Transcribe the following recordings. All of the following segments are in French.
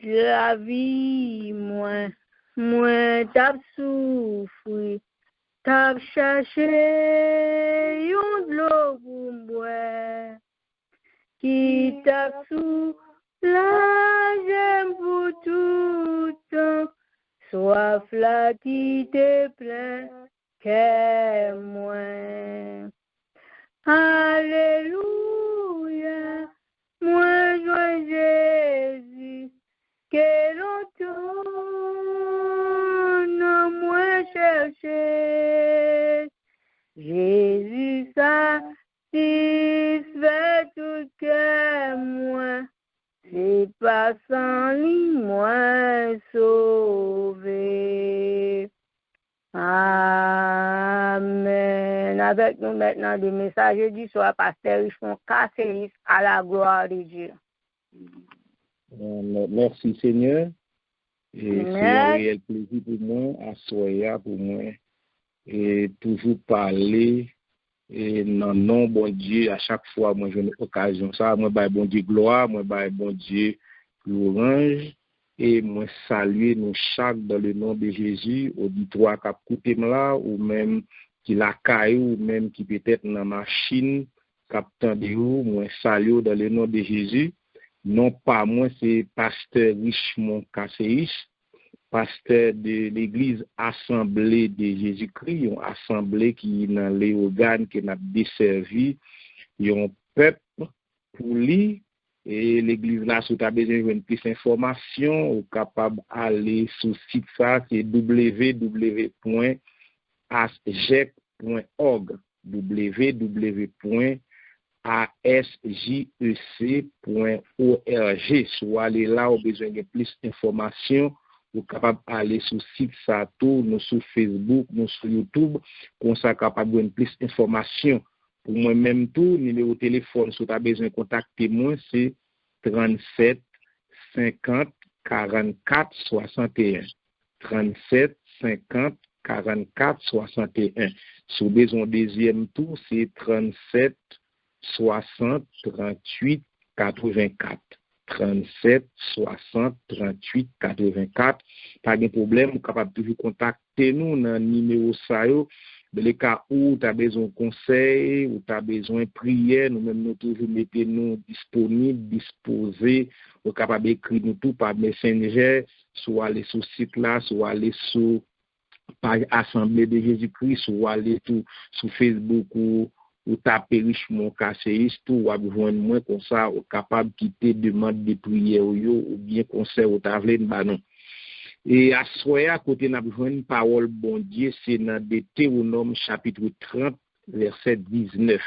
la vie, moi t'as souffri, t'as cherché yon de l'eau pour moi, qui t'a soulagé pour tout temps, soif là qui te plaît, que moi. Alléluia, moi joie Jésus, que longtemps moi chercher. Jésus satisfait tout que moi, c'est pas sans lui moi sauvé. Amen. Avec nous maintenant des messages du soir, Pasteur Richemont Casséis, à la gloire de Dieu. Merci Seigneur. Et c'est un réel plaisir pour moi, à soir pour moi, et toujours parler et non non bon Dieu à chaque fois moi j'ai une occasion ça moi bah bon Dieu gloire moi bah bon Dieu louange et moi saluer nous chaque dans le nom de Jésus auditoire qui a écouté là ou même qui la caille ou même qui peut-être dans machine captant de vous moi saluer dans le nom de Jésus non pas moi c'est pasteur Richemont Casséis, pasteur de l'église Assemblée de Jésus-Christ, une assemblée qui dans les organes qui n'a desservi un peuple pour lui et l'église là si tu as besoin de plus d'informations ou capable aller sur le site ça c'est www.asjec.org www.asjec.org soit aller là ou besoin de plus d'informations ou capable aller sur site ça tout nous sur Facebook nous sur YouTube comme ça capable de plus d'informations pour moi même tout numéro de téléphone si tu as besoin de contacter moi c'est 37 50 44 61 37 50 44 61 si vous besoin deuxième tour c'est 37 60 38 84 37 60 38 84 pas de problème vous capable toujours contacter nous dans numéro ça yo dans les cas où tu as besoin de conseils ou tu as besoin de prière nous même nous toujours mettez nous disponibles disposés vous capable écrire nous tout par Messenger soit aller sur site là soit aller sur page Assemblée de Jésus-Christ soit aller tout sur Facebook ou taper Richemont Casséis tout ou besoin moins comme ça ou capable quitter demande de prière ou bien conseil ou tavle banon et à soir à côté n'a besoin une parole bon Dieu c'est dans Deutéronome chapitre 30 verset 19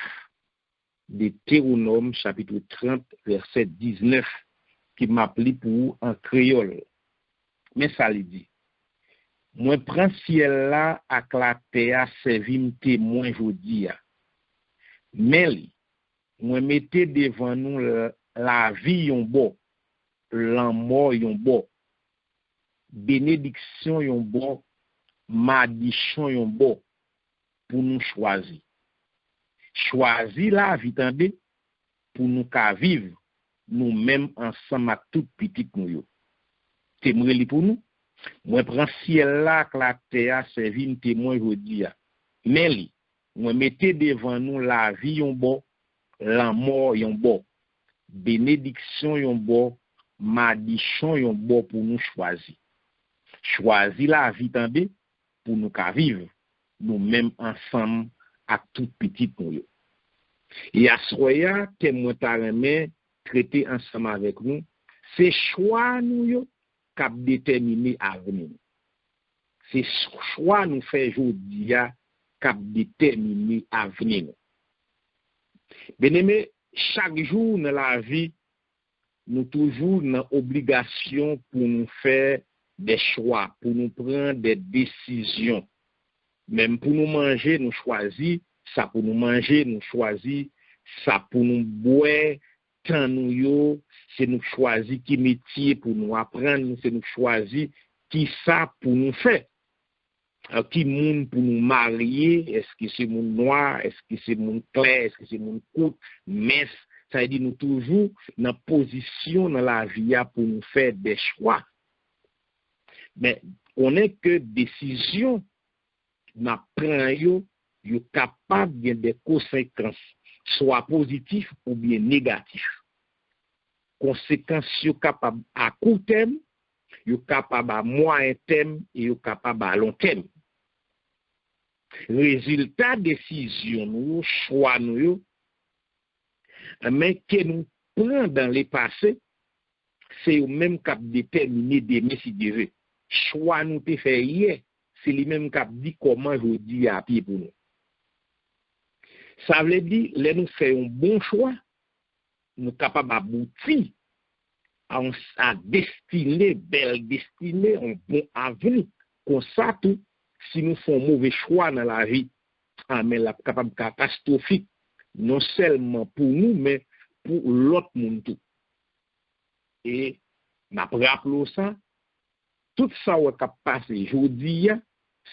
Deutéronome chapitre 30 verset 19 qui m'appelle pour en créole mais ça lui dit moi prends ciel là à la terre servim témoin jodi mais moi mettez devant nous la vie yon bon, la mort yon bon, bénédiction yon bon, malédiction yon bon pour nous choisir. Choisir la vie tande pour nous ka vivre nous même ensemble avec toute petite nous yo. Témoin li pour nous. Moi prends ciel là que la terre servim témoin jodi mais moi mettez devant nous la vie yon bon, la mort yon bon, bénédiction yon bon, malédiction yon bon pour nous choisir. Choisir la vie tande pour nous ka vivre nous même ensemble avec toute petite nous. Et à soya témoin ta remet traiter ensemble avec nous, c'est choix nous yo cap déterminer avenir. C'est choix nous fait jodi cap déterminer avenir. Bien-aimé, chaque jour dans la vie, nous toujours dans obligation pour nous faire des choix, pour nous prendre des décisions. Même pour nous manger, nous choisir, ça pour nous manger, nous choisir, ça pour nous boire, tant nous yo, c'est nous choisir qui métier pour nous apprendre, c'est nous choisir qui ça pour nous faire. Alors, qui monde pour nous marier, est-ce que c'est monde noir, est-ce que c'est monde clair, est-ce que c'est monde court, mince, Ça veut dire nous toujours dans position dans la vie pour nous faire des choix. Mais on est que décision n'a prend yo capable de des conséquences soit positives ou bien négatives. Conséquences yo capable à court terme, yo capable à moyen terme et yo capable à long terme. Résultat décision nous choix nous mais que nous prenons dans le passé, c'est au même cap déterminé demain si Dieu veut. Choix nous te fait hier, c'est le même cap dit comment je dis à pied pour nous. Ça veut dire, là nous faisons un bon choix, nous sommes capables d'aboutir à destiner, belle destinée, un bon avenir. Comme ça, tout, si nous faisons un mauvais choix dans la vie, mais la capable catastrophique, non seulement pour nous, mais pour l'autre monde tout. Et, n'a rappelons ça, tout ça qui a passé aujourd'hui,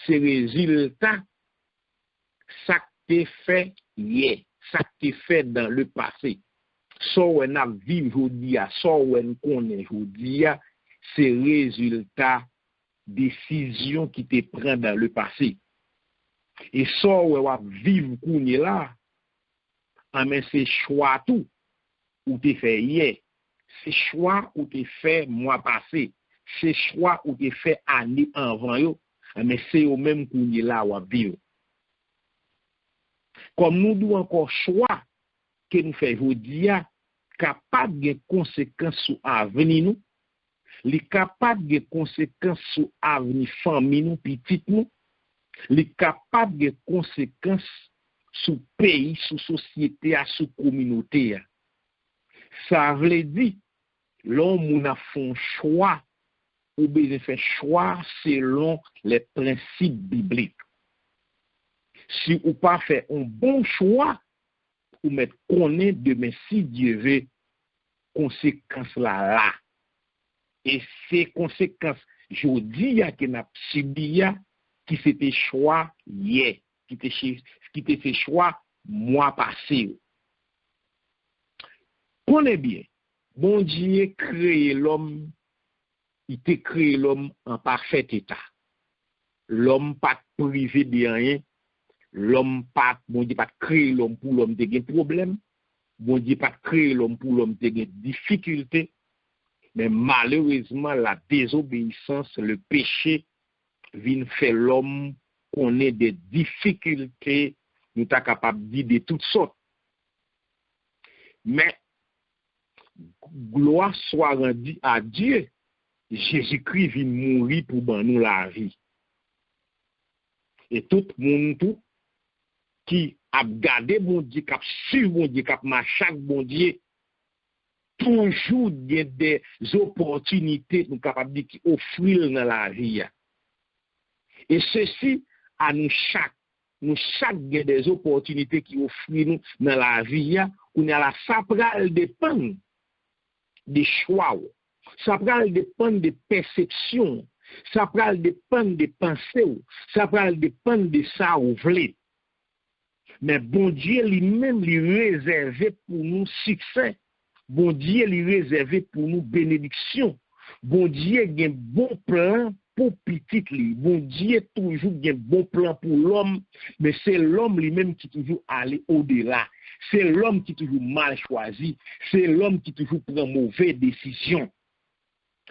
c'est résultat, ça qui est fait hier, ça qui est fait dans le passé. Ça on a vécu aujourd'hui, ça on connaît aujourd'hui, c'est résultat décision qui te prend dans le passé. Et ça on va vivre là, mais c'est choix tout ou te fait hier, c'est choix ou te fait mois passé, c'est choix ou te fait année avant yo, mais c'est au même qu'on est là ou à vivre. Comme nous devons encore choix que nous faisons aujourd'hui, capable de conséquences sur l'avenir nous, les capable de conséquences sur l'avenir famille nous, petite nous, les capable de conséquences sur le pays, sur la société, sur la communauté. Ça veut dire, l'homme a fait un choix, ou bien fait choix selon les principes bibliques. Si ou pas fait un bon choix, ou mettre connaître demain si Dieu veut, conséquences là. Et ces conséquences, je dis que n'a subi qui c'était choix hier, qui était fait choix mois passé. Connais bien, bon Dieu créé l'homme, il t'a créé l'homme en parfait état. L'homme pas privé de rien, l'homme pas, bon Dieu pas créé l'homme pour l'homme de des problèmes, bon Dieu pas créé l'homme pour l'homme de des difficultés, mais malheureusement la désobéissance, le péché vient faire l'homme connaît des difficultés, nous sommes capables de dire de toutes sortes. Mais gloire soit rendue à Dieu. Jésus-Christ vient mourir pour nous la vie. Et tout le monde qui a gardé bon Dieu, qui a suivi bon Dieu, qui a marché avec bon Dieu, toujours des opportunités nous capables de offrir dans la vie. Et ceci, à nous chaque des opportunités qui offrent nous dans la vie, on a la sapral dépend des choix, sapral dépend des perceptions, sapral dépend des pensées, sapral dépend de ça ou voulez. Mais bon Dieu lui-même lui réservé pour nous succès, bon Dieu lui réservé pour nous bénédiction, bon Dieu a un bon plan pour petit li. Bon Dieu toujours un bon plan pour l'homme, mais c'est l'homme lui-même qui toujours aller au-delà. C'est l'homme qui toujours mal choisi. C'est l'homme qui toujours prend mauvaise décision.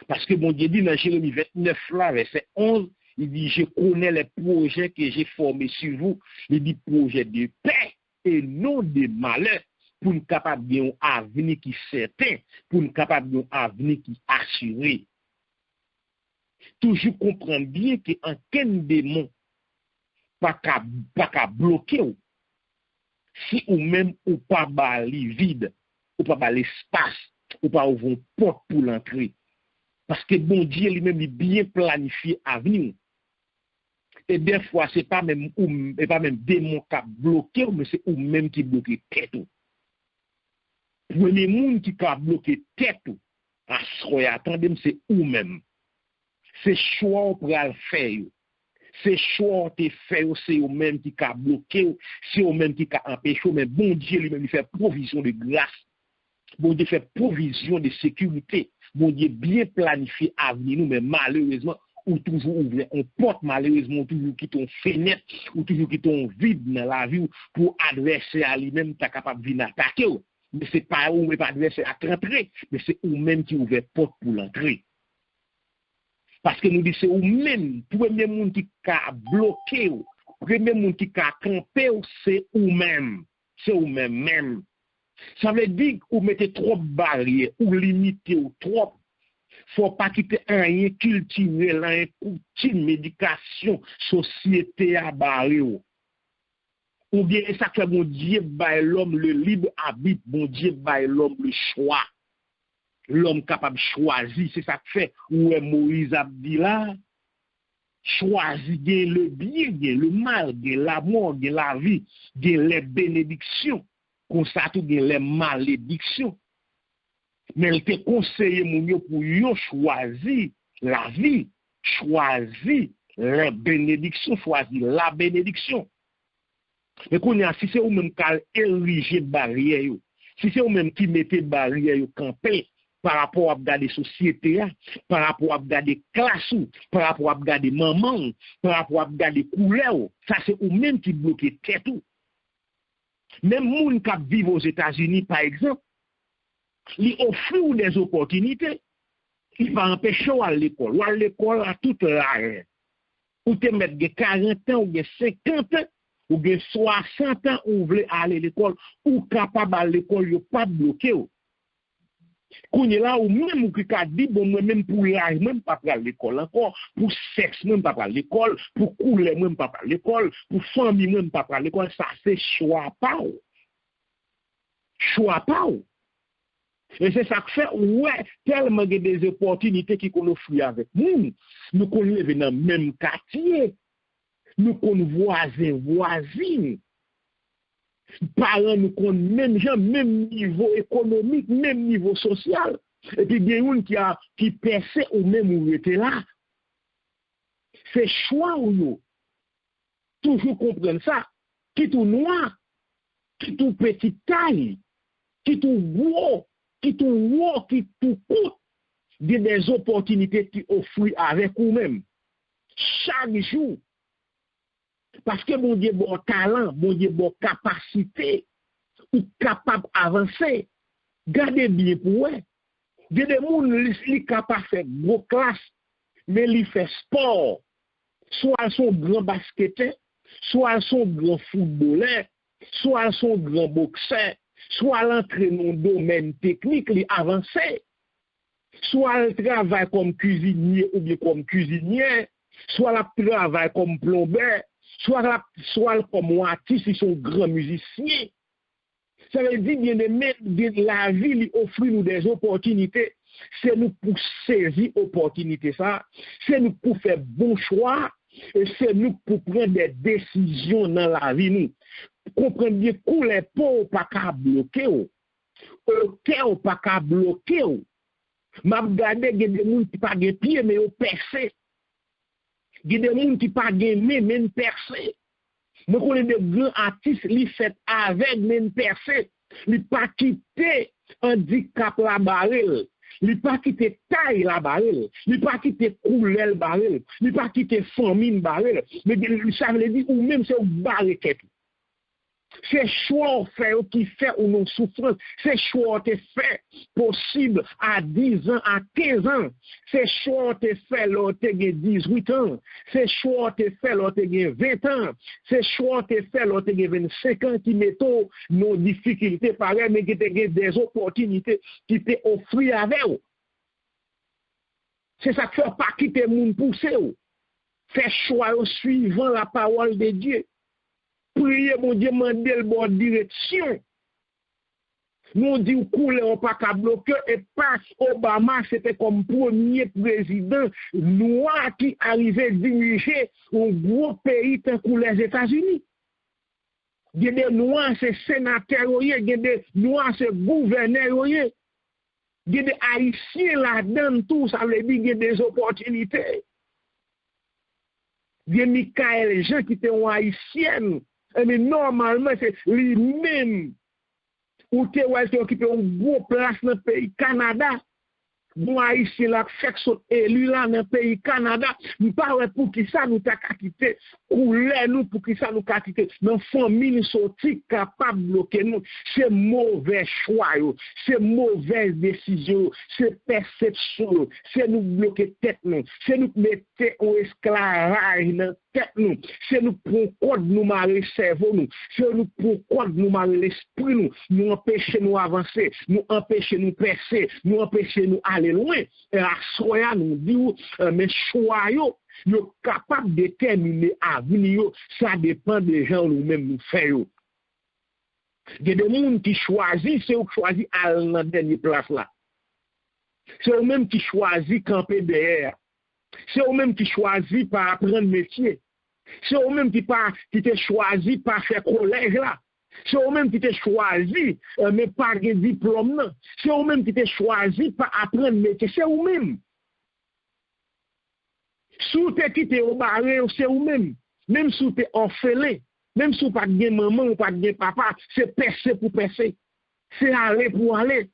Parce que bon Dieu dit dans Jérémie 29 là, verset 11, il dit, je connais les projets que j'ai formés sur vous. Il dit, projet de paix et non de malheur, pour nous capable d'un avenir qui est certain, pour nous capable d'un avenir qui est assuré. Toujours comprendre bien qu'en quel démon pas qu'à bloquer ou. Si ou même ou pas bali vide, ou pas bali l'espace, ou pas ouvrir une porte pour l'entrée. Parce que bon Dieu lui-même il bien planifié avenir. Et des fois c'est pas même ou et pas même démon qui bloqué mais c'est ou même qui bloque tête ou. Premier monde qui a bloqué tête ou, à ce attendez c'est ou même. C'est choix pour le faire. C'est choix te fait, c'est au même qui a bloqué, c'est au même qui a empêché, mais bon Dieu lui-même il fait provision de grâce bon Dieu fait provision de sécurité, bon Dieu bien planifié avenir nous, mais malheureusement, ou toujours ouvrir on porte, malheureusement, ou toujours quitte une fenêtre, ou toujours quitte un vide dans la vie pour adverser à lui-même, tu es capable de venir attaquer. Mais ce n'est pas ou même adversaire à rentrer, mais c'est ou même qui ouvre porte pour l'entrée. Parce que nous disons, c'est ou même, premier monde qui a bloqué, premier monde qui a campé, c'est ou même. C'est ou même. Ça veut dire que vous mettez trop de barrières, ou limitez, ou trop. Faut pas quitter rien cultiver là, un coutume, médication, société à barrer. Ou bien ça fait bon Dieu bail l'homme le libre arbitre, bon Dieu bail l'homme le choix. L'homme capable de choisir, c'est ça que fait. Où est Moïse Abdila? Choisir le bien, le mal, l'amour, la vie, les bénédictions. Comme ça, tout les malédictions. Mais il te conseille pour yo choisir la vie, choisir les bénédictions, choisir la bénédiction. Mais si c'est vous-même qui érigez barrière, si c'est vous-même qui mettez barrière campé par rapport à la société, par rapport à la classe, par rapport à la maman, par rapport à la couleur, ça c'est vous-même qui bloquez tout. Même les gens qui vivent aux États-Unis, par exemple, ils offrent des opportunités. Ils vont empêcher à l'école. Ou à l'école à toute l'âge. Ou te mettre de 40 ans ou de 50 ans ou de 60 ans ou voulez aller à l'école ou capable à l'école, vous pas bloqué. Quand est là, ou même qui a dit, bon, moi même pour l'âge, même pas à l'école encore, pour sexe, même pas à l'école, pour couleur, même pas à l'école, pour famille, même pas à l'école, ça c'est choix pas. Choix pas. Et c'est ça que fait, ouais, tellement de des opportunités qui qu'on offre avec nous. Nous connaissons dans le même quartier. Nous connaissons voisines. Parents, nous connaissons même gens, même niveau économique, même niveau social. Et puis, il y a une qui perçait ou même où était là. C'est choix ou non. Toujours comprendre ça. Qui tout noir, qui tout petite taille, qui tout gros, qui tout haut, qui tout court. Des opportunités qui offrent avec vous-même. Chaque jour. Parce que mon Dieu bon talent, mon Dieu bon capacité, ou capable d'avancer. Gardez bien pour eux. Il y a des gens qui sont capables de faire gros classe, mais ils font sport. Soit ils sont grands basketteurs, soit ils sont grands footballeurs, soit ils sont grands boxeurs, soit l'entraînement dans le domaine technique, ils avancent. Soit ils travaillent comme cuisinier ou bien comme cuisinière, soit ils travaillent comme plombier, soit comme artiste, ils sont grands musiciens. Ça veut dire bien de la vie offre nous des opportunités. C'est nous pour saisir opportunités ça, c'est nous pour faire bon choix et c'est nous pour prendre des décisions dans la vie nous. Comprendre bien que les pauvres pas qu'à bloquer ou pas qu'à bloquer. M'a regardé des gens qui pas de pied mais au percé. Des gens qui pas de main mais percé. Nous connaissons des grands artistes qui fait avec même percé. Ils pas quitter handicap la barrel. Ils pas quitter taille la barrel. Ils pas quitter couleur la barrel. Ils pas quitter famille barrel. Mais ça veut dire ou même c'est barrel. C'est choix fait qui fait ou non souffrance. C'est choix te fait possible à 10 ans, à 15 ans. C'est choix te fait lorsque tu as 18 ans. C'est choix te fait lorsque tu as 20 ans. C'est choix te fait lorsque tu as 25 ans qui mettent nos difficultés pareilles, mais qui te des opportunités qui te offrent avec eux. C'est ça que fait pas quitter le monde pousser. Fais choix suivant la parole de Dieu. Priez, mon Dieu, mandez le bonne direction. Nous disons qu'on n'a pas qu'à bloquer et pas Obama, c'était comme premier président noir qui arrivait à diriger un gros pays tel que les États-Unis. Il y a des noirs, c'est sénateurs, il y a des noirs, c'est gouverneurs, il y a des haïtiens là-dedans, tout ça veut dire qu'il y a des opportunités. Il y a Michael Jean qui était un haïtien. Mais normalement, c'est lui-même ou te occupé une grosse place dans le pays Canada. Bon haïtien la fait son élu là dans le pays Canada, nous pas pour qui ça nous t'a quitté, couler nous pour qui ça nous t'a quitté, dans famille sorti capable bloquer nous, c'est mauvais choix yo, c'est mauvaise décision, c'est perception, c'est nous bloquer tête nous, c'est nous mettre au esclavage dans tête nous, c'est nous prendre code nous marrer cerveau nous, c'est nous prendre code nous marrer l'esprit nous empêcher nous avancer, nous empêcher nous percer, nous empêcher nous aller loin. Et à soya nous dit mais choix yo capable de déterminer avenir yo, ça dépend des gens nous-mêmes nous faisons. Il y a des gens qui choisissent, c'est eux qui choisissent aller dans la dernière place là. C'est eux-mêmes qui choisissent camper derrière. C'est eux-mêmes qui choisissent par apprendre métier. C'est eux-mêmes qui te choisissent par faire collège là. C'est eux-mêmes qui te choisissent, mais pas de diplôme non. C'est eux-mêmes qui te choisissent par apprendre métier. C'est eux-mêmes. Si vous te quitté au barré, c'est eux-mêmes. Même si vous êtes orphelin, même si vous n'avez pas de maman ou pas de papa, c'est percer pour percer. C'est aller pour aller.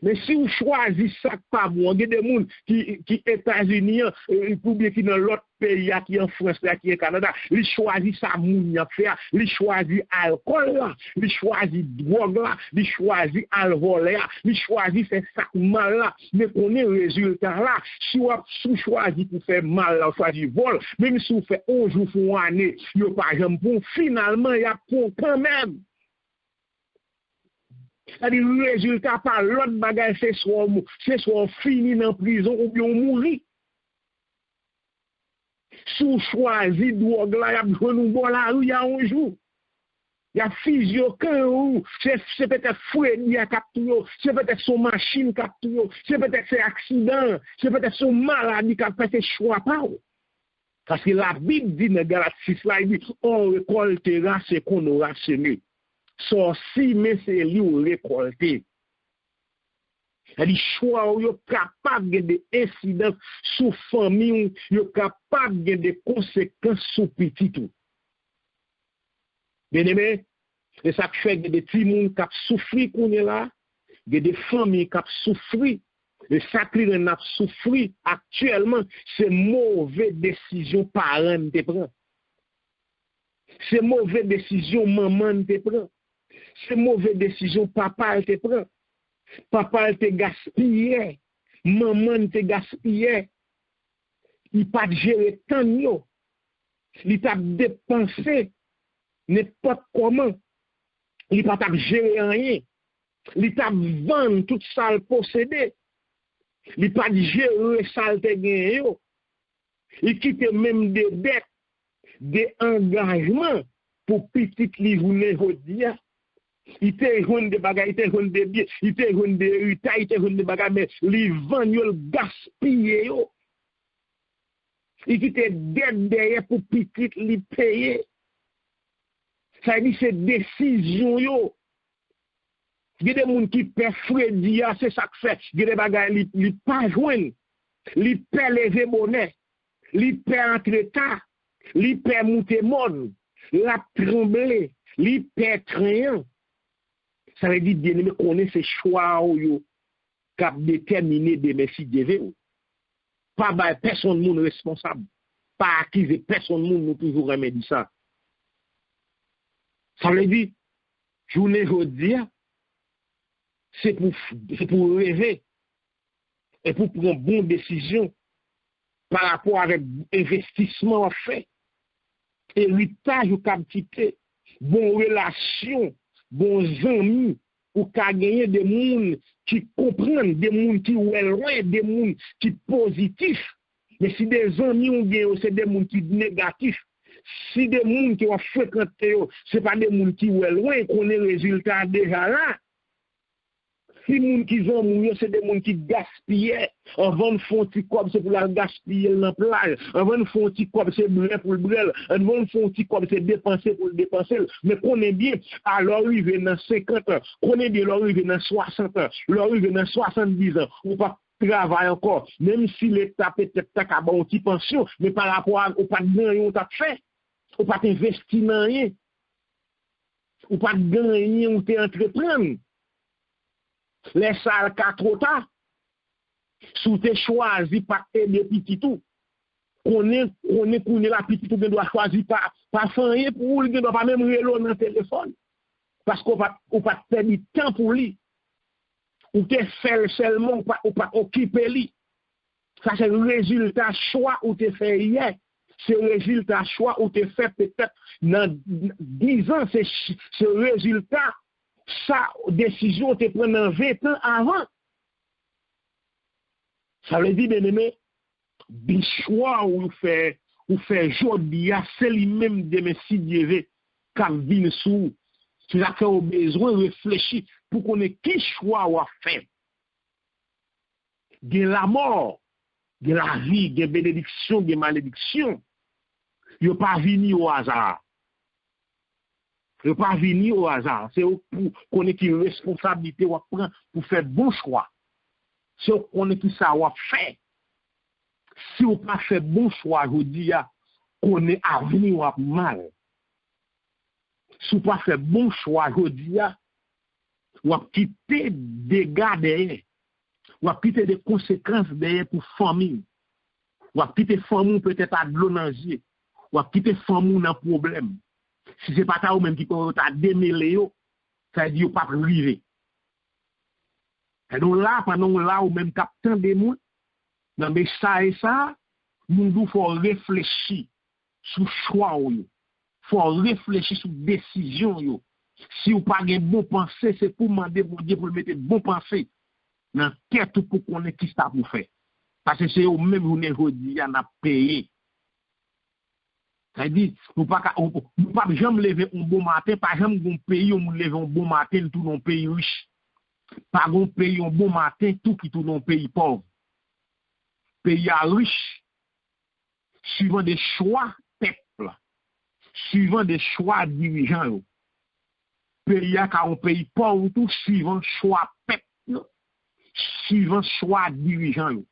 Mais si vous choisissez ça pas bon, il y a des gens qui États-Unis, ou bien qui dans l'autre pays, qui en France, qui en Canada, ils choisissent ça moun y faire, ils choisissent alcool là, ils choisissent drogue là, ils choisissent alcool là, ils choisissent faire ça mal là, mais qu'on est résultat là, si vous choisissez pour faire mal là, vous choisissez vol, même si vous faites 11 jours pour une année, il n'y a pas jamais bon, finalement il y a pour quand même. C'est-à-dire, le résultat par l'autre bagage, c'est soit fini dans la prison ou bien mourir. Si vous choisissez drogue là, il y a besoin de bon la rue, il y a un jour. Il y a physio quand c'est peut-être Freddy à capture, c'est peut-être son machine capture, c'est peut-être ses accidents, c'est peut-être son maladie qui a fait ses choix pas. Parce que la Bible dit dans Galates 6 là, il dit, on récoltera ce qu'on aura semé. Sorci, mais c'est lui ou récolté. Les choix sont capables de incidents sur famille, sont capables de conséquences sur petit tout. Bien aimé, et ça fait que des petits gens qui souffrent qu'on est là, des familles qui souffrent, et ça qui a souffert actuellement, c'est mauvaise décision parents te prend. C'est mauvaise décision maman te prend. C'est mauvaise décision papa te prend. Papa te gaspillé, maman te gaspillé. Il pas gérer tant yo. Il t'a dépensé n'importe comment. Il pas t'a gérer rien. Il t'a vendu tout ça le possédé. Il pas gérer ça le gagné yo. Il quitte même des dettes, des engagements pour petit livre aujourd'hui. Il te rend des bagages, il te rend des biens, il te rend des héritages, il te rend des bagages, mais les vend, il gaspille. Il quitte dette derrière pour petit li payer. Ça veut dire c'est décision yo. Il y a des gens qui paient Freddy, c'est ça que fait. Il y a des bagages li pas joindre. Li paie lever bonnet. Li paie entre-temps. Li paie monter monde. La trembler. Li paie train. Ça veut dire bien aimé connaît ces choix yo cap déterminer des merci de pas ba personne monde responsable. Pas accuser personne monde nous toujours remédier ça. Ça veut dire journée aujourd'hui c'est pour rêver et pour prendre bonne décision par rapport avec investissement fait, héritage ou capacité, bonne relation, bons amis, ou qu'à gagner des gens qui comprennent, des gens qui sont loin, des gens qui sont positifs. Mais si des amis ont gagné, c'est des gens qui sont négatifs. Si des gens qui ont fréquenté, ce n'est pas des gens qui sont loin, qu'on ait le résultat déjà là. Si les gens qui ont mouru, c'est des gens qui gaspillent. Avant de faire un petit cob, c'est pour la gaspiller dans la plage. Avant de faire un petit cob, c'est brûler pour le brûler. Avant de faire un petit cob, c'est dépenser pour le dépenser. Mais qu'on est bien, alors arriver dans 50 ans, qu'on est bien, alors arriver dans 60 ans, alors arriver dans 70 ans, on pas travailler encore. Même si l'État peut-être t'a qu'à une petite pension, mais par rapport au pas de rien, on t'a fait. On pas investi dans rien. ou pas gagner ou te entreprendre. Les salles qu'à trop tard. Si tu choisi pas aider petit tout, on est la petite tout doit choisir pas faire pour lui, ne doit pas même reload dans le téléphone. Parce qu'on pas perdre du temps pour lui. Ou te faire seulement ou pas occuper lui. Ça c'est le résultat choix ou te fait hier. C'est le résultat choix ou te fait peut-être dans 10 ans, c'est ce résultat, ça décision te prend dans 20 ans avant. Ça veut dire, bien aimé, le choix ou fait aujourd'hui, c'est lui-même de me signer quand vient sous. C'est là qu'on a besoin de réfléchir pour qu'on ait qui choix ou à faire. De la mort, de la vie, de bénédiction, de malédiction. Il n'y a pas venu au hasard. Il n'y a pas venu au hasard. C'est pour qu'on ait une responsabilité ou à prendre pour faire bon choix. C'est qu'on ait qui ça ou à faire. Si on pas fait bon choix, je dis, qu'on est à venir ou à mal. Si on pas fait bon choix, je dis, ou à quitter des dégâts derrière. Ou à quitter des conséquences derrière pour famille. Ou à quitter famille peut-être à de l'onanger. Ou à quitter famille dans problème. Si c'est pas ta ou même qui peut ta démêler, ça veut dire ou pas privé. Et donc là, pendant là, ou même captain des mots, dans des ça et ça, nous faut réfléchir sur choix. Il faut réfléchir sur décision. Si vous pas de bon pensée, c'est pour demander bon Dieu pour mettre bon pensée dans la tête pour qu'on ait qui ça pour faire. Parce que c'est au même où nous dit, on a payé. C'est-à-dire, nous ne pouvons pas jamais lever un bon matin, pas jamais un pays où nous levons un bon matin, tout dans un pays riche. Pas un pays un bon matin, tout qui tout dans un pays pauvre. Pays riche, suivant des choix peuple, suivant des choix dirigeants. Pays a un pays pauvre, tout suivant choix peuple, suivant choix dirigeants.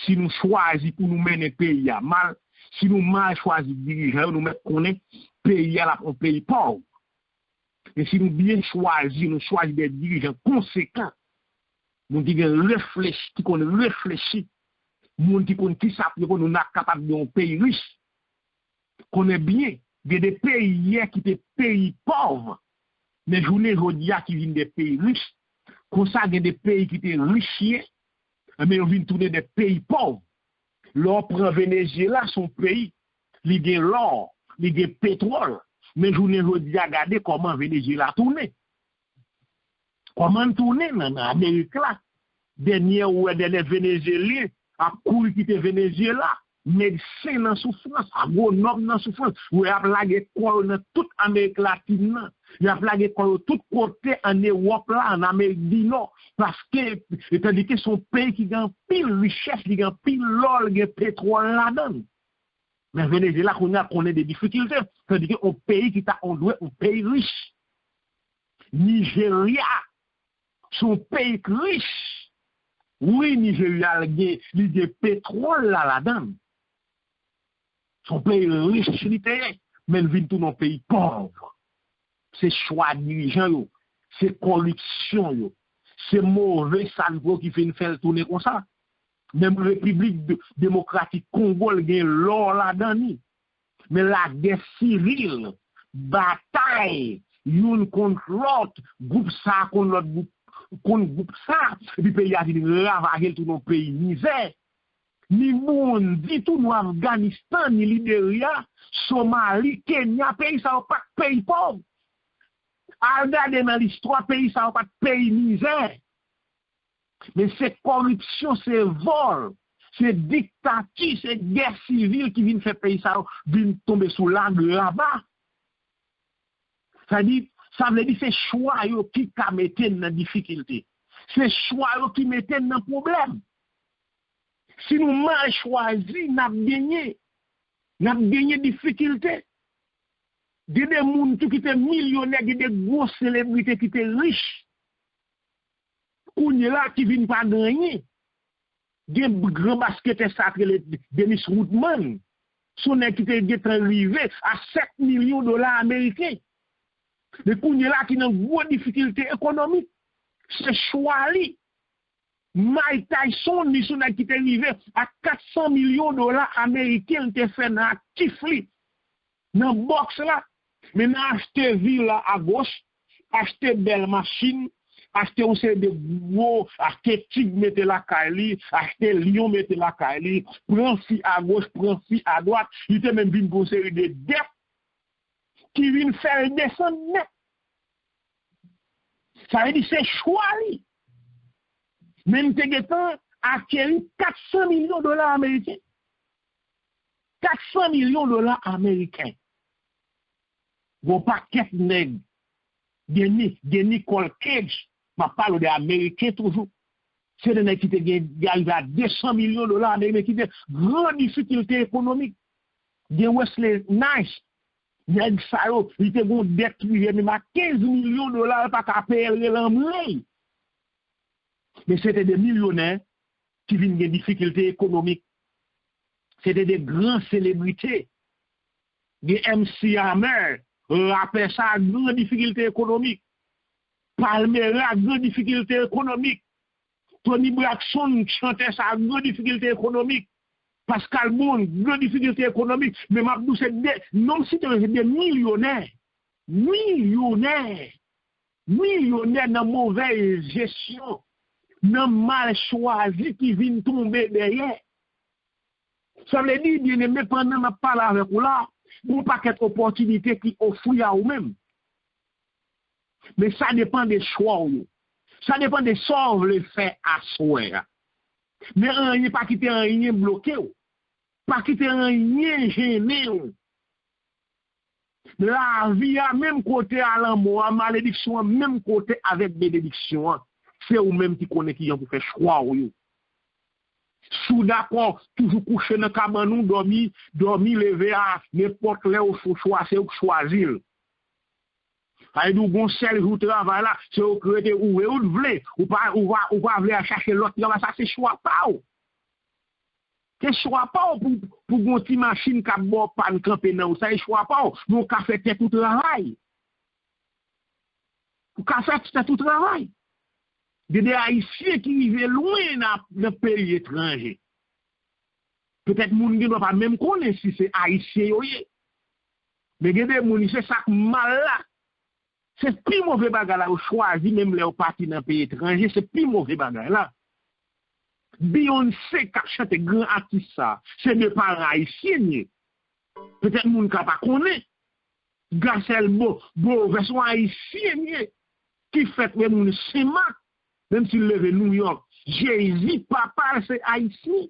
Si nous choisissons pour nous mener le pays à mal, si nous mal choisissons dirigeants, nous mettons qu'on est pays à un pays pauvre. Et si nous bien choisissons, nous choisissons des dirigeants conséquents, nous disons réfléchir, qu'on réfléchit, nous disons qui ça pour nous sommes capables d'un pays riche, qu'on est bien, des pays hier qui étaient pays pauvres, mais je ne dis pas qui viennent des pays riches, qu'on ça des pays qui étaient riches, mais on vient tourner des pays pauvres. L'or prend Venezuela, son pays, il y a l'or, il y a le pétrole. Mais je ne dis pas regarder comment Venezuela tourne. Comment tourner dans l'Amérique là? Dernier Vénézuéliens a couru quitter Venezuela. Médecin dans souffrance, agronome dans souffrance. Ou a plagué quoi dans toute Amérique latine. Il a plagué quoi tout côté en Europe là, en Amérique du Nord. Parce que, c'est-à-dire que son pays qui a pile richesse, qui a pile l'or, qui a pétrole là-dedans. Mais Venezuela, on a des difficultés. C'est-à-dire qu'un pays qui a un pays riche. Nigeria, son pays riche. Oui, Nigeria, il y a pétrole là-dedans. Son pays riche, mais il vient tout dans un pays pauvre. C'est choix dirigeant, c'est corruption, c'est mauvais salvo qui fait faire tourner comme ça. Même la République démocratique Congo, il y a l'or là-dedans. Mais la guerre civile, bataille, une contre l'autre, groupe ça contre l'autre groupe ça, et puis le pays a dit ravager tout dans le pays misère. Ni Burundi, tout nous Afghanistan, ni Libéria, Somalie, Kenya, pays ça n'a pas de pays pauvre. Regardez dans l'histoire, pays ça n'a pas de pays misère. Mais c'est corruption, c'est vol, c'est dictature, c'est guerre civile qui vient faire pays ça, vient tomber sous l'angle là-bas. Ça veut dire c'est choix qui mettent dans la difficulté. C'est choix qui mettent dans le problème. Si nous mal choisi, nous avons gagné. Nous avons gagné difficulté. Il y a des gens qui étaient millionnaires, il y a des grosses célébrités qui étaient riches. On est là qui ne viennent pas gagner. Il y a des grands basketteurs sacrés, Dennis Rodman. Son qui était arrivé à 7 millions de dollars américains. Les Kounye là qui ont une grosse difficulté économique. C'est Chouali. Mike Tyson, ni son qui est arrivé à 400 millions de dollars américains, il fait dans actif dans box là. Maintenant, acheter ville là à gauche, acheter belle machine, acheter aussi des gros, acheter tigre, mettez la caille, acheter lion, mettez la caille, prend fille à gauche, prend fille à droite, il était même une grosse série de dettes qui viennent faire descendre net. Ça veut dire c'est choix. Même Tegetan a acquis 400 millions de dollars américains. 400 millions de dollars américains. Vos paquets nègres. De Nicole Cage. Je parle des Américains toujours. C'est des nègres qui arrivent à 200 millions de dollars américains qui ont grande difficulté économique. De Wesley Nice. Nègres Saro. Ils ont détruit même à 15 millions de dollars pas qu'à payer l'emblée. Mais c'était des millionnaires qui viennent des difficultés économiques. C'était des grandes célébrités. Des MC Hammer, rappelez ça, grande difficulté économique. Palmera, grande difficulté économique. Tony Braxton chantait ça, grande difficulté économique. Pascal Boone, grande difficulté économique. Mais Mabdou, c'est des, non, c'était des millionnaires. Millionnaires dans mauvaise gestion. Non mal choisi qui vient tomber derrière. Ça veut dire, bien aimé, pendant que je parle avec vous là, vous pas qu'être opportunité qui offre à vous-même. Mais ça dépend des choix. Ça dépend des sorts que vous faire à soi. Mais rien pas quitter rien bloqué. Pas quitter rien gêné. La vie à même côté à l'amour, malédiction à même côté avec bénédiction. C'est vous-même qui connaissez qui ont pour faire choix. Sous d'accord, toujours couché dans le cabanon, dormi, levé à n'importe là où il faut choisir. Aïe, nous, bon, seul jour travail là, c'est au créer où vous voulez, ou pas vouloir chercher l'autre travail, ça c'est choix pas. C'est choix pas pour une petite machine qui a bon pan camper dans ça, c'est choix pas. Nous, on fait tout travail. Pour faire tout travail. Des Haïtiens qui vivent loin dans le pays étranger. Peut-être que les gens ne doivent pas même connaître si c'est Haïtien. Mais il y a des gens qui font ça mal là. C'est le plus mauvais bagage là. Vous choisissez même les partis dans le pays étranger. C'est le plus mauvais bagage là. Beyoncé qui a chanté grand artiste ça. C'est ne pas Haïtien. Peut-être que les gens ne doivent pas connaître. Garcel Beau, version Haïtien qui fait même une sémat. Même s'il lève New York, Jay-Z, papa, c'est Haïtien.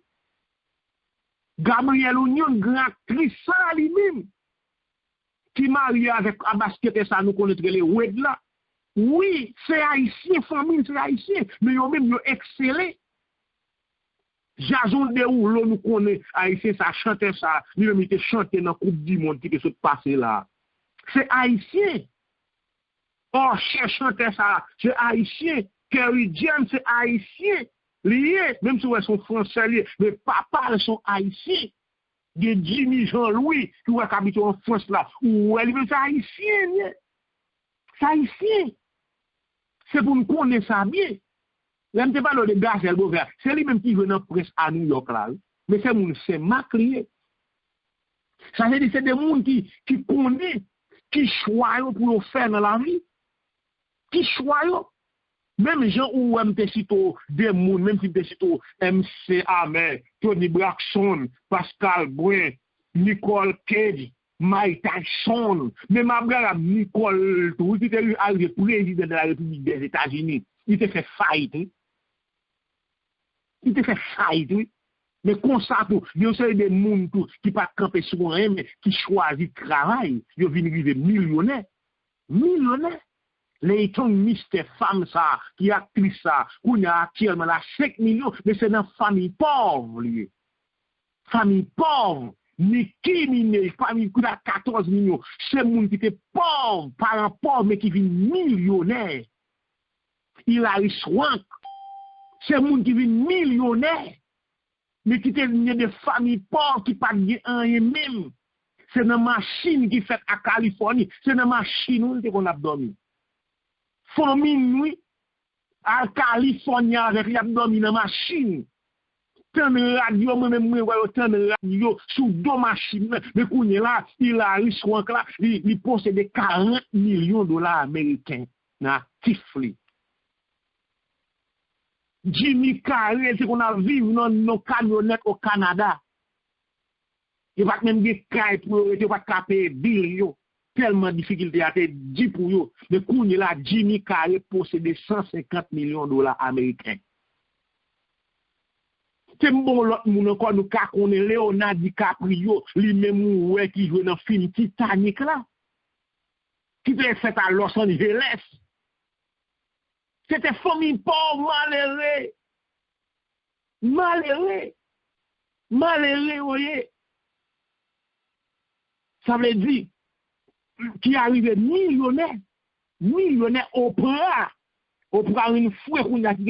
Gabriel Union, grand actrice, ça lui-même. Qui marie avec un basket et ça nous connaît les Wed là. Oui, c'est Haïtien, famille, c'est Haïtien. Mais ils même excellé. Jason Deroulo nous connaît Haïtien, ça chantait ça. Lui-même était chanté dans la Coupe du Monde qui était passé là. C'est Haïtien. Oh, chantait ça, c'est Haïtien. Kerry James, c'est haïtien. Lié, même si ils sont français, liés, mais papa, ils sont haïtiens. Il y a Jimmy Jean-Louis, qui va habiter en France là. Ou elle, c'est haïtien. C'est haïtien. C'est pour nous connaître ça bien. Là, je ne parle pas de Gazelle Beauvert. C'est lui-même qui veut dans la presse à New York là. Mais c'est Mac lié. Ça veut dire que c'est des gens qui connaissent, qui choisissent pour faire dans la vie. Qui choisissent. Même gens où m'te cito des moun, même si m'te cito MC Hammer, Tony Braxton, Pascal Brun, Nicole Cage, Mike Tyson, même Abraham Nicole, tout il était arrivé président de la République des États-Unis. Il était fait faillite. Il était fait faillite, oui. Mais comme ça, il y a des gens qui pas camper sur rien, mais qui choisissent le travail. Ils viennent arriver millionnaires. Millionnaires. Les gens Mr. Femme, ça, qui est actrice, ça, qu'on a actuellement là 5 millions, mais c'est dans famille pauvre, lui. Famille pauvre. Nicki Minaj, famille qui a 14 millions. C'est moun qui était pauvre, parents pauvres, mais qui vit millionnaire. Hilary Swank. C'est moun qui vit millionnaire. Mais qui était des familles pauvres qui pas de rien même. c'est dans machine qui fait à Californie, c'est dans machine où qu'on a dormi. Famille nous à Californie avec y a dormi dans machine. Tant de radio moi-même moi tant de radio sous deux machines mais qu'on est là, il a riche là, il possède 40 millions de dollars américains natifs. Jimmy Carrey, c'est qu'on a vécu dans nos camionnettes au Canada. Il va même des cailles pour eux, il va taper bill, tellement difficulté à te dire pour eux. Mais qu'on est là, Jimmy Carrey possède 150 millions de dollars américains. C'est bon, l'autre monde encore, nous connaissons Leonardo DiCaprio, lui-même qui joue dans le film Titanic là, qui était fait à Los Angeles. C'était famille pauvre, malheureux, voyez. Ça veut dire, qui arrive millionnaire Oprah une fois qu'on a 5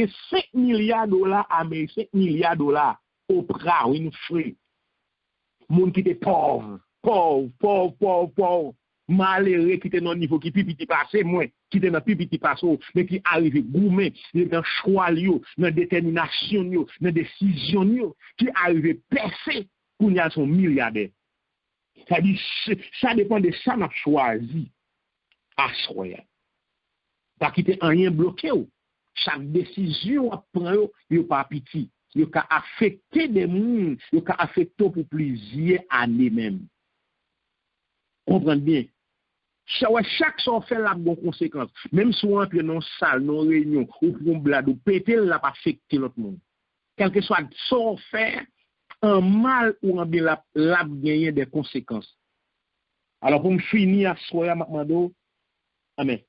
milliards de dollars américains, 5 milliards de dollars, Oprah une fois. Monde qui était pauvre, malheureux qui était dans le niveau qui petit passé moins qui était dans petit passé mais qui arrive gourmet dans choix dans détermination dans décision qui arrive percer pour y a son milliardaire. Ça dit ça dépend de ça n'a choisi à soya pas quitter rien bloqué chaque décision à prendre yo pas petit yo ka affecter des monde yo ka affecter pour plusieurs années même. Comprenez bien. Chaque son fait la bonne conséquence. Même si on entre dans une salle, dans une réunion, ou pour un blade, ou péter, la pas affecter l'autre monde. Quel que soit son fait, un mal ou un bien, la gagner des conséquences. Alors, pour me finir à soya, Macmado, amen.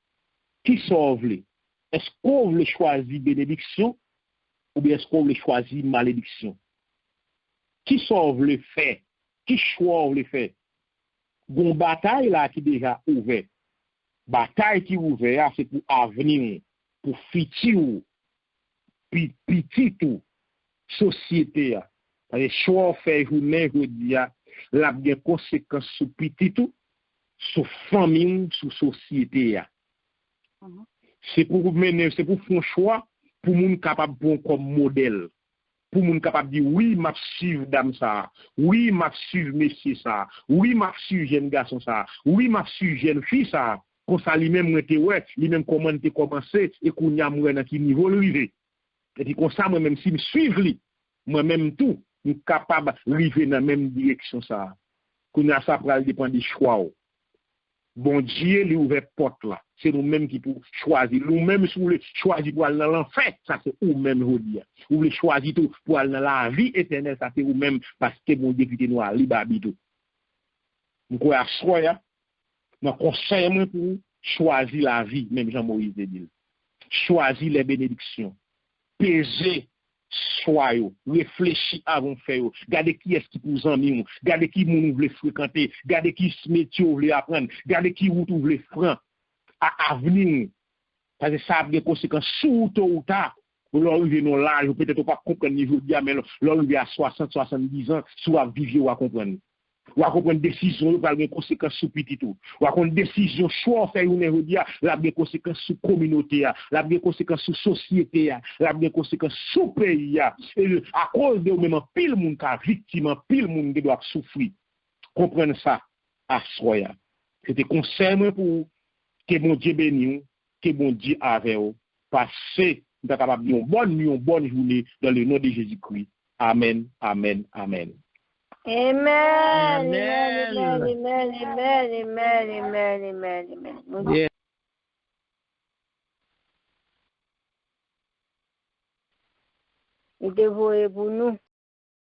Qui sauve les? Est-ce qu'on veut choisir bénédiction ou bien est-ce qu'on veut choisir malédiction? Qui sauve le fait? Qui sauve le fait? Bon bataille là qui déjà ouvert. Bataille qui ouvert, c'est pour avenir, pour futur, petit tout, société. Les choix fait journée, je dis, la des conséquences sur petit tout, sur famille, sur société. C'est pour mener, c'est pour faire un choix, pour moun capable bon comme modèle. Pour moun capable dire oui m'a suivre dame ça, oui m'a suivre monsieur ça, oui m'a suivre jeune garçon ça, oui m'a suivre jeune fille ça, comme ça lui même était ouais, lui même comment t'es commencé et qu'on y a moi dans qui niveau arrivé. Et puis comme ça moi même si me suivre lui, moi même tout, nous capable arriver dans même direction ça. Qu'on a ça pour dépendre du choix. Bon Dieu lui ouvert porte là. C'est nous-mêmes qui pour choisir. Nous-mêmes si vous voulez choisir pour aller dans l'enfer, ça c'est nous-mêmes vous dire. Vous voulez choisir tout pour aller dans la vie éternelle, ça c'est vous-même parce que mon Dieu qui nous a libéré tout. Nous croyons à soi, nous conseillons pour choisir la vie, même Jean-Moïse dit. Choisir les bénédictions. Peser soyez, réfléchis avant de faire. Gardez qui est-ce qui vous ennuie, gardez qui vous voulez fréquenter, gardez qui métier vous voulez apprendre, gardez qui vous voulez prendre à avenir. Parce que ça a des conséquences sous ou tard. Lorsque vous dans l'âge, peut-être pas comprendre niveau de mais lorsque vous à 60, 70 ans, soit vivre ou à comprendre. Ou à comprendre décision, il y a des conséquences sur petit tout. Ou à comprendre décision, choix faire une il y a des conséquences sur communauté, il y a des conséquences sur société, il y a des conséquences sur pays. Et à cause de même pile monde qui a victime, pile monde qui doit souffrir. Comprendre ça à soi. C'était conseil pour que mon Dieu bénisse, que mon Dieu avec vous. Passez, vous êtes capable de dire une bonne journée dans le nom de Jésus-Christ. Amen, amen, amen. Amen. Amen. Amen. Amen. Amen. Amen. Yeah. Il dévoile pour nous.